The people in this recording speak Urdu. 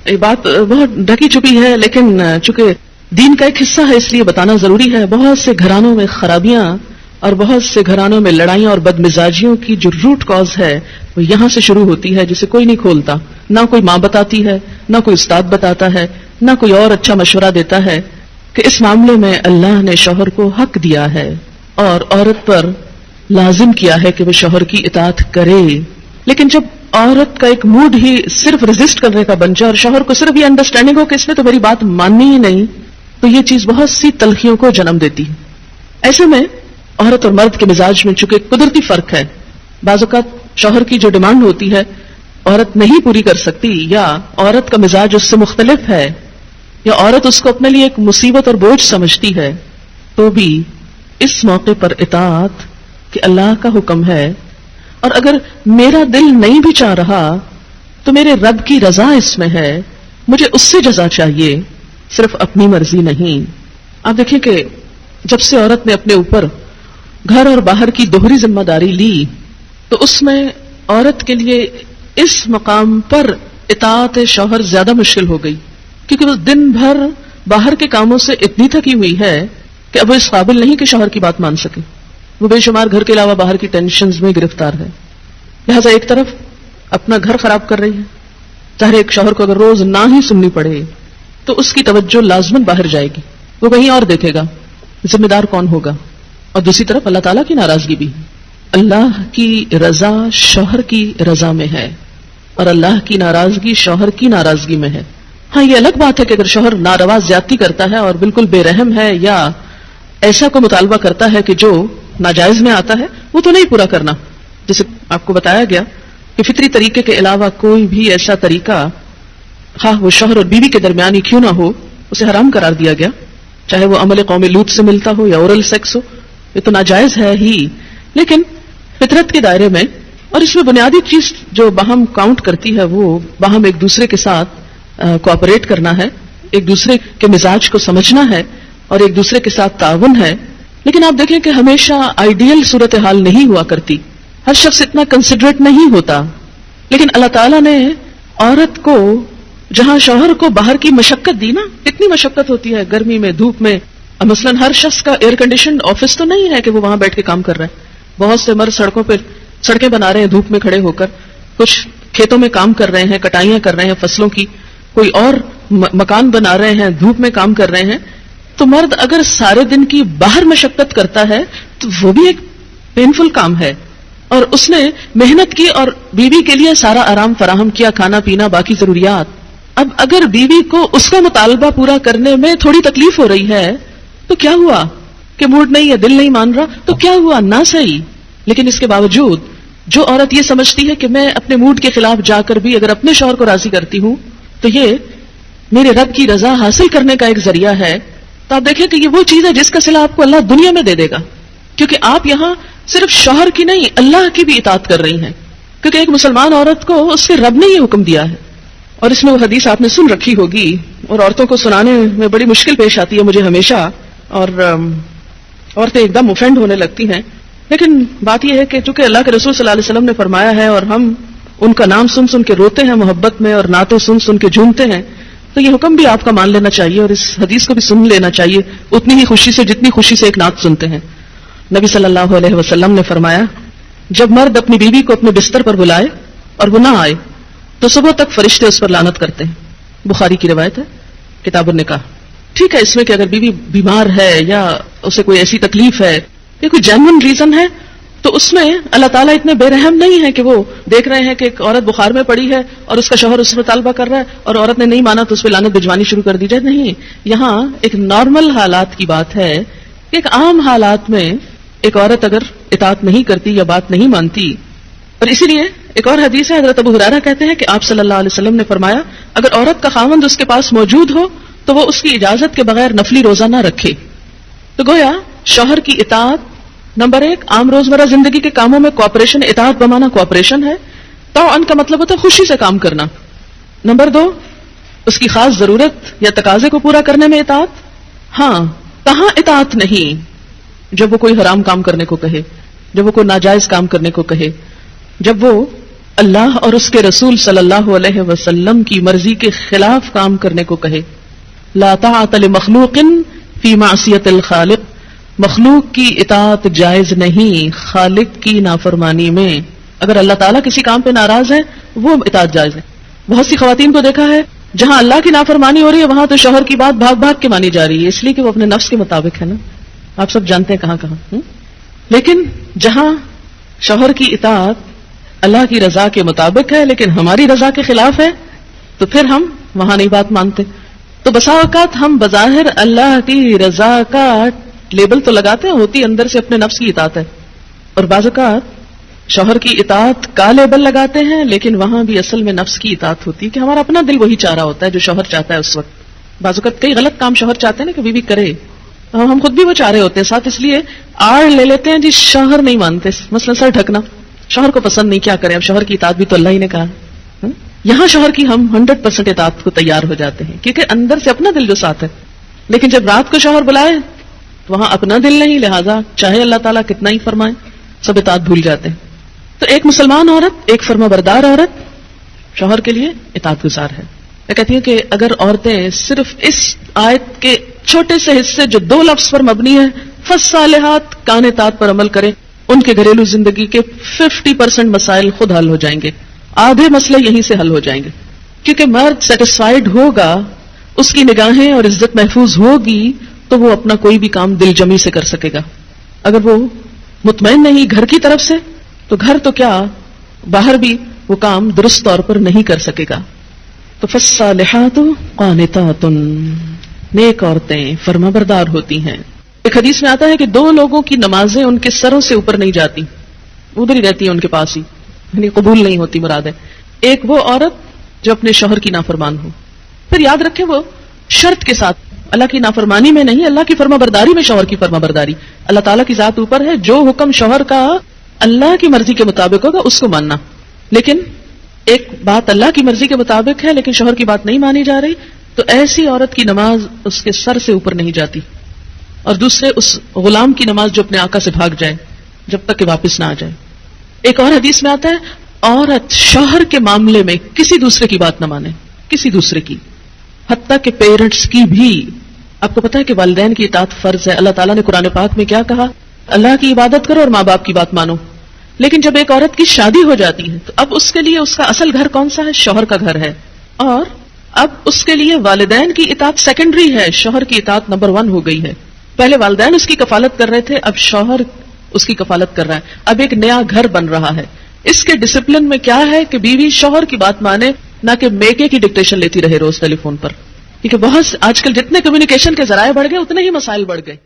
یہ بات بہت ڈھکی چھپی ہے، لیکن چونکہ دین کا ایک حصہ ہے اس لیے بتانا ضروری ہے. بہت سے گھرانوں میں خرابیاں اور بہت سے گھرانوں میں لڑائیاں اور بدمزاجیوں کی جو روٹ کاز ہے وہ یہاں سے شروع ہوتی ہے، جسے کوئی نہیں کھولتا. نہ کوئی ماں بتاتی ہے، نہ کوئی استاد بتاتا ہے، نہ کوئی اور اچھا مشورہ دیتا ہے کہ اس معاملے میں اللہ نے شوہر کو حق دیا ہے اور عورت پر لازم کیا ہے کہ وہ شوہر کی اطاعت کرے. لیکن جب عورت کا ایک موڈ ہی صرف ریزسٹ کرنے کا بن جائے اور شوہر کو صرف یہ انڈرسٹینڈنگ ہو کہ اس نے تو میری بات ماننی ہی نہیں، تو یہ چیز بہت سی تلخیوں کو جنم دیتی ہے. ایسے میں عورت اور مرد کے مزاج میں چونکہ قدرتی فرق ہے، بعض اوقات شوہر کی جو ڈیمانڈ ہوتی ہے عورت نہیں پوری کر سکتی، یا عورت کا مزاج اس سے مختلف ہے، یا عورت اس کو اپنے لیے ایک مصیبت اور بوجھ سمجھتی ہے، تو بھی اس موقع پر اطاعت کہ اللہ کا حکم ہے، اور اگر میرا دل نہیں بھی چاہ رہا تو میرے رب کی رضا اس میں ہے، مجھے اس سے جزا چاہیے، صرف اپنی مرضی نہیں. آپ دیکھیں کہ جب سے عورت نے اپنے اوپر گھر اور باہر کی دوہری ذمہ داری لی تو اس میں عورت کے لیے اس مقام پر اطاعت شوہر زیادہ مشکل ہو گئی، کیونکہ وہ دن بھر باہر کے کاموں سے اتنی تھکی ہوئی ہے کہ اب وہ اس قابل نہیں کہ شوہر کی بات مان سکے. وہ بے شمار گھر کے علاوہ باہر کی ٹینشنز میں گرفتار ہے، لہذا ایک طرف اپنا گھر خراب کر رہی ہے. ظاہر ایک شوہر کو اگر روز نہ ہی سننی پڑے تو اس کی توجہ لازماً باہر جائے گی، وہ کہیں اور دیکھے گا، ذمہ دار کون ہوگا. اور دوسری طرف اللہ تعالیٰ کی ناراضگی بھی. اللہ کی رضا شوہر کی رضا میں ہے اور اللہ کی ناراضگی شوہر کی ناراضگی میں ہے. ہاں یہ الگ بات ہے کہ اگر شوہر ناروا زیادتی کرتا ہے اور بالکل بے رحم ہے یا ایسا کو مطالبہ کرتا ہے کہ جو ناجائز میں آتا ہے، وہ تو نہیں پورا کرنا. جیسے آپ کو بتایا گیا کہ فطری طریقے کے علاوہ کوئی بھی ایسا طریقہ خواہ وہ شوہر اور بیوی کے درمیان ہی کیوں نہ ہو اسے حرام قرار دیا گیا، چاہے وہ عمل قوم لوط سے ملتا ہو یا اورل سیکس ہو، یہ تو ناجائز ہے ہی. لیکن فطرت کے دائرے میں، اور اس میں بنیادی چیز جو باہم کاؤنٹ کرتی ہے وہ باہم ایک دوسرے کے ساتھ کوآپریٹ کرنا ہے، ایک دوسرے کے مزاج کو سمجھنا ہے اور ایک دوسرے کے ساتھ تعاون ہے. لیکن آپ دیکھیں کہ ہمیشہ آئیڈیل صورتحال نہیں ہوا کرتی، ہر شخص اتنا کنسیڈریٹ نہیں ہوتا. لیکن اللہ تعالیٰ نے عورت کو جہاں شوہر کو باہر کی مشقت دی نا، اتنی مشقت ہوتی ہے گرمی میں، دھوپ میں. مثلا ہر شخص کا ایئر کنڈیشن آفس تو نہیں ہے کہ وہ وہاں بیٹھ کے کام کر رہا ہے. بہت سے مرد سڑکوں پہ سڑکیں بنا رہے ہیں دھوپ میں کھڑے ہو کر، کچھ کھیتوں میں کام کر رہے ہیں، کٹائیاں کر رہے ہیں فصلوں کی، کوئی اور مکان بنا رہے ہیں، دھوپ میں کام کر رہے ہیں. تو مرد اگر سارے دن کی باہر مشقت کرتا ہے تو وہ بھی ایک پینفل کام ہے، اور اس نے محنت کی اور بیوی کے لیے سارا آرام فراہم کیا، کھانا پینا باقی ضروریات. اب اگر بیوی کو اس کا مطالبہ پورا کرنے میں تھوڑی تکلیف ہو رہی ہے تو کیا ہوا کہ موڈ نہیں ہے، دل نہیں مان رہا، تو کیا ہوا، نہ صحیح. لیکن اس کے باوجود جو عورت یہ سمجھتی ہے کہ میں اپنے موڈ کے خلاف جا کر بھی اگر اپنے شوہر کو راضی کرتی ہوں تو یہ میرے رب کی رضا حاصل کرنے کا ایک ذریعہ ہے، تو آپ دیکھیں کہ یہ وہ چیز ہے جس کا صلہ آپ کو اللہ دنیا میں دے دے گا، کیونکہ آپ یہاں صرف شوہر کی نہیں اللہ کی بھی اطاعت کر رہی ہیں. کیونکہ ایک مسلمان عورت کو اس کے رب نے یہ حکم دیا ہے. اور اس میں وہ حدیث آپ نے سن رکھی ہوگی اور عورتوں کو سنانے میں بڑی مشکل پیش آتی ہے مجھے ہمیشہ، اور عورتیں ایک دم اوفینڈ ہونے لگتی ہیں. لیکن بات یہ ہے کہ چونکہ اللہ کے رسول صلی اللہ علیہ وسلم نے فرمایا ہے اور ہم ان کا نام سن سن کے روتے ہیں محبت میں اور نعتیں سن سن کے جھومتے ہیں، تو یہ حکم بھی آپ کا مان لینا چاہیے اور اس حدیث کو بھی سن لینا چاہیے اتنی ہی خوشی سے جتنی خوشی سے ایک نعت سنتے ہیں. نبی صلی اللہ علیہ وسلم نے فرمایا جب مرد اپنی بیوی کو اپنے بستر پر بلائے اور وہ نہ آئے تو صبح تک فرشتے اس پر لعنت کرتے ہیں. بخاری کی روایت ہے، کتاب النکاح. ٹھیک ہے، اس میں کہ اگر بیوی بیمار ہے یا اسے کوئی ایسی تکلیف ہے یا کوئی جینوئن ریزن ہے تو اس میں اللہ تعالیٰ اتنے بے رحم نہیں ہے کہ وہ دیکھ رہے ہیں کہ ایک عورت بخار میں پڑی ہے اور اس کا شوہر اس میں طالبہ کر رہا ہے اور عورت نے نہیں مانا تو اس پہ لعنت بھجوانی شروع کر دی جائے. نہیں، یہاں ایک نارمل حالات کی بات ہے. ایک عام حالات میں ایک عورت اگر اطاعت نہیں کرتی یا بات نہیں مانتی، اور اسی لیے ایک اور حدیث ہے، حضرت ابو ہریرہ کہتے ہیں کہ آپ صلی اللہ علیہ وسلم نے فرمایا اگر عورت کا خاوند اس کے پاس موجود ہو تو وہ اس کی اجازت کے بغیر نفلی روزہ نہ رکھے. تو گویا شوہر کی اطاعت نمبر 1 عام روزمرہ زندگی کے کاموں میں کوآپریشن، اطاعت بمانا کوآپریشن ہے. طوعاً کا مطلب ہوتا ہے خوشی سے کام کرنا. نمبر 2 اس کی خاص ضرورت یا تقاضے کو پورا کرنے میں اطاعت. ہاں، کہاں اطاعت نہیں؟ جب وہ کوئی حرام کام کرنے کو کہے، جب وہ کوئی ناجائز کام کرنے کو کہے، جب وہ اللہ اور اس کے رسول صلی اللہ علیہ وسلم کی مرضی کے خلاف کام کرنے کو کہے. لا طاعت لمخلوق فی معصیت الخالق، مخلوق کی اطاعت جائز نہیں خالق کی نافرمانی میں. اگر اللہ تعالیٰ کسی کام پہ ناراض ہے وہ اطاعت جائز ہے. بہت سی خواتین کو دیکھا ہے جہاں اللہ کی نافرمانی ہو رہی ہے وہاں تو شوہر کی بات بھاگ بھاگ کے مانی جا رہی ہے، اس لیے کہ وہ اپنے نفس کے مطابق ہے نا. آپ سب جانتے ہیں کہاں کہاں. لیکن جہاں شوہر کی اطاعت اللہ کی رضا کے مطابق ہے لیکن ہماری رضا کے خلاف ہے تو پھر ہم وہاں نہیں بات مانتے. تو بسا اوقات ہم بظاہر اللہ کی رضا کا لیبل تو لگاتے ہیں، ہوتی اندر سے اپنے نفس کی اطاعت ہے. اور بعض اوقات شوہر کی اطاعت کا لیبل لگاتے ہیں لیکن وہاں بھی اصل میں نفس کی اطاعت ہوتی ہے کہ ہمارا اپنا دل وہی چاہ رہا ہوتا ہے جو شوہر چاہتا ہے اس وقت. بعض اوقات کئی غلط کام شوہر چاہتے ہیں نا کہ بیوی کرے، ہم خود بھی وہ چاہ رہے ہوتے ہیں ساتھ، اس لیے آڑ لے لیتے ہیں جی شوہر نہیں مانتے، مثلا سر ڈھکنا شوہر کو پسند نہیں، کیا کریں اب شوہر کی اطاعت بھی تو اللہ ہی نے کہا. یہاں شوہر کی ہم 100% اطاعت کو تیار ہو جاتے ہیں کیونکہ اندر سے اپنا دل جو ساتھ ہے. لیکن جب رات کو شوہر بلائے تو وہاں اپنا دل نہیں، لہذا چاہے اللہ تعالیٰ کتنا ہی فرمائے سب اطاعت بھول جاتے ہیں. تو ایک مسلمان عورت، ایک فرما بردار عورت شوہر کے لیے اطاعت گزار ہے. میں کہتی ہوں کہ اگر عورتیں صرف اس آیت کے چھوٹے سے حصے جو 2 لفظ پر مبنی ہے فالصالحات کان اطاعت پر عمل کریں، ان کے گھریلو زندگی کے 50% مسائل خود حل ہو جائیں گے. آدھے مسئلے یہیں سے حل ہو جائیں گے کیونکہ مرد سیٹسفائیڈ ہوگا، اس کی نگاہیں اور عزت محفوظ ہوگی تو وہ اپنا کوئی بھی کام دل جمی سے کر سکے گا. اگر وہ مطمئن نہیں گھر کی طرف سے تو گھر تو کیا باہر بھی وہ کام درست طور پر نہیں کر سکے گا. تو فالصالحات قانتات، نیک عورتیں فرما بردار ہوتی ہیں. ایک حدیث میں آتا ہے کہ 2 لوگوں کی نمازیں ان کے سروں سے اوپر نہیں جاتی، ادھر ہی رہتی ہیں ان کے پاس ہی، یعنی قبول نہیں ہوتی مراد ہے. ایک وہ عورت جو اپنے شوہر کی نافرمان ہو. پھر یاد رکھیں وہ شرط کے ساتھ، اللہ کی نافرمانی میں نہیں، اللہ کی فرما برداری میں شوہر کی فرما برداری. اللہ تعالیٰ کی ذات اوپر ہے، جو حکم شوہر کا اللہ کی مرضی کے مطابق ہوگا اس کو ماننا. لیکن ایک بات اللہ کی مرضی کے مطابق ہے لیکن شوہر کی بات نہیں مانی جا رہی تو ایسی عورت کی نماز اس کے سر سے اوپر نہیں جاتی. اور دوسرے اس غلام کی نماز جو اپنے آقا سے بھاگ جائے جب تک کہ واپس نہ آ جائے. ایک اور حدیث میں آتا ہے عورت شوہر کے معاملے میں کسی دوسرے کی بات نہ مانے، کسی دوسرے کی، حتیٰ کہ پیرنٹس کی بھی. آپ کو پتا ہے کہ والدین کی اطاعت فرض ہے. اللہ تعالیٰ نے قرآن پاک میں کیا کہا؟ اللہ کی عبادت کرو اور ماں باپ کی بات مانو. لیکن جب ایک عورت کی شادی ہو جاتی ہے تو اب اس کے لیے اس کا اصل گھر کون سا ہے؟ شوہر کا گھر ہے. اور اب اس کے لیے والدین کی اطاعت سیکنڈری ہے، شوہر کی اطاعت نمبر 1 ہو گئی ہے. پہلے والدین اس کی کفالت کر رہے تھے، اب شوہر اس کی کفالت کر رہا ہے. اب ایک نیا گھر بن رہا ہے. اس کے ڈسپلن میں کیا ہے کہ بیوی شوہر کی بات مانے، نہ کہ میکے کی ڈکٹیشن لیتی رہے روز ٹیلی فون پر. کیونکہ بہت آج کل جتنے کمیونیکیشن کے ذرائع بڑھ گئے اتنے ہی مسائل بڑھ گئے.